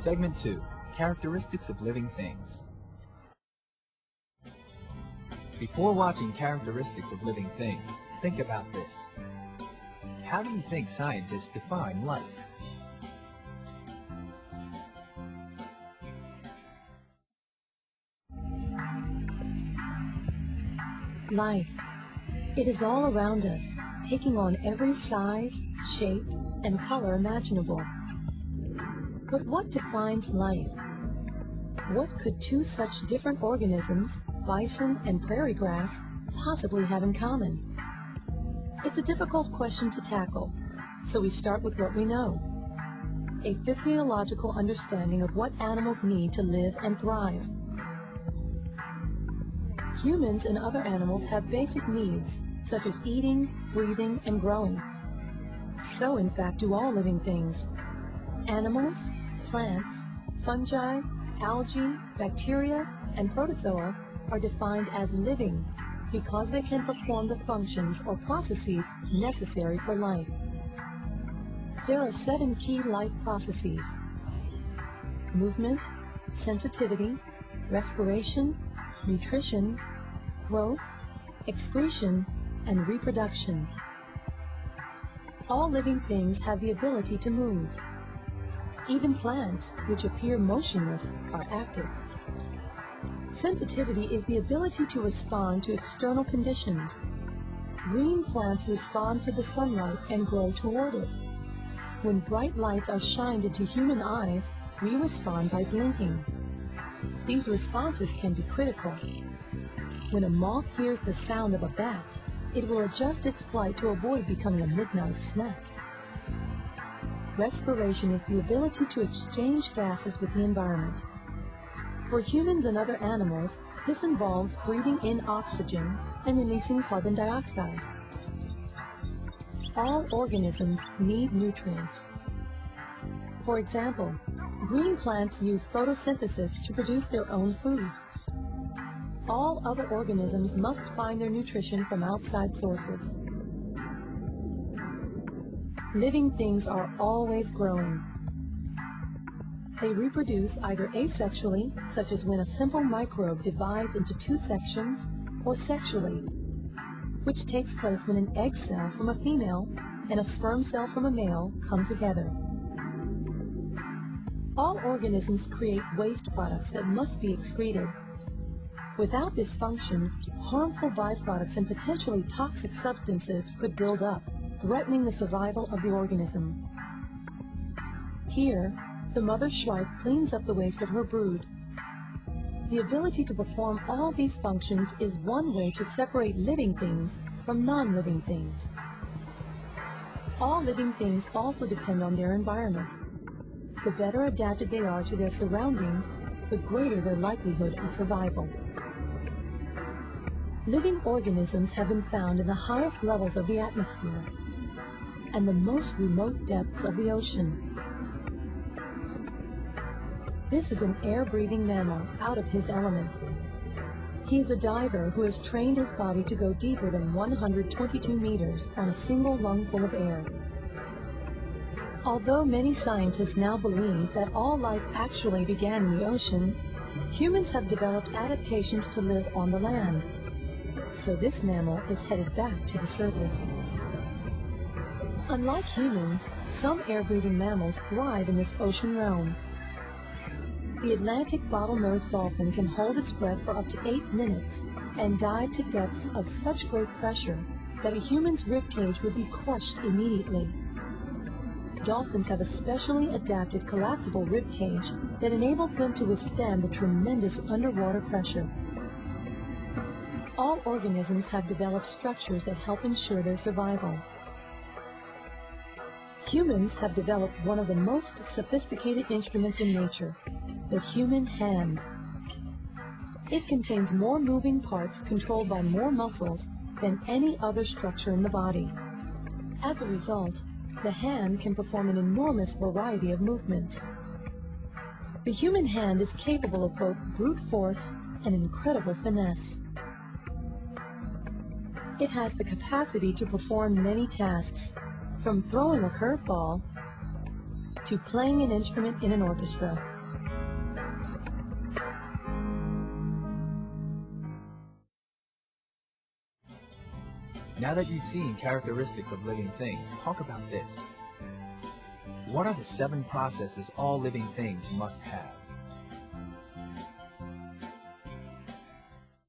Segment 2. Characteristics of living things. Before watching Characteristics of Living Things, think about this. How do you think scientists define life? Life. It is all around us, taking on every size, shape, and color imaginable. But what defines life? What could two such different organisms, bison and prairie grass, possibly have in common? It's a difficult question to tackle, so we start with what we know. A physiological understanding of what animals need to live and thrive. Humans and other animals have basic needs, such as eating, breathing, and growing. So, in fact, do all living things. Animals, plants, fungi, algae, bacteria, and protozoa are defined as living because they can perform the functions or processes necessary for life. There are 7 key life processes: movement, sensitivity, respiration, nutrition, growth, excretion, and reproduction. All living things have the ability to move. Even plants, which appear motionless, are active. Sensitivity is the ability to respond to external conditions. Green plants respond to the sunlight and grow toward it. When bright lights are shined into human eyes, we respond by blinking. These responses can be critical. When a moth hears the sound of a bat, it will adjust its flight to avoid becoming a midnight snack. Respiration is the ability to exchange gases with the environment. For humans and other animals, this involves breathing in oxygen and releasing carbon dioxide. All organisms need nutrients. For example, green plants use photosynthesis to produce their own food. All other organisms must find their nutrition from outside sources. Living things are always growing. They reproduce either asexually, such as when a simple microbe divides into 2 sections, or sexually, which takes place when an egg cell from a female and a sperm cell from a male come together. All organisms create waste products that must be excreted. Without this function, harmful byproducts and potentially toxic substances could build up, threatening the survival of the organism. Here, the mother shrike cleans up the waste of her brood. The ability to perform all these functions is one way to separate living things from non-living things. All living things also depend on their environment. The better adapted they are to their surroundings, the greater their likelihood of survival. Living organisms have been found in the highest levels of the atmosphere and the most remote depths of the ocean. This is an air-breathing mammal out of his element. He is a diver who has trained his body to go deeper than 122 meters on a single lungful of air. Although many scientists now believe that all life actually began in the ocean, humans have developed adaptations to live on the land. So this mammal is headed back to the surface. Unlike humans, some air-breathing mammals thrive in this ocean realm. The Atlantic bottlenose dolphin can hold its breath for up to 8 minutes and dive to depths of such great pressure that a human's ribcage would be crushed immediately. Dolphins have a specially adapted collapsible ribcage that enables them to withstand the tremendous underwater pressure. All organisms have developed structures that help ensure their survival. Humans have developed one of the most sophisticated instruments in nature, the human hand. It contains more moving parts controlled by more muscles than any other structure in the body. As a result, the hand can perform an enormous variety of movements. The human hand is capable of both brute force and incredible finesse. It has the capacity to perform many tasks, from throwing a curveball to playing an instrument in an orchestra. Now that you've seen characteristics of living things, talk about this. What are the 7 processes all living things must have?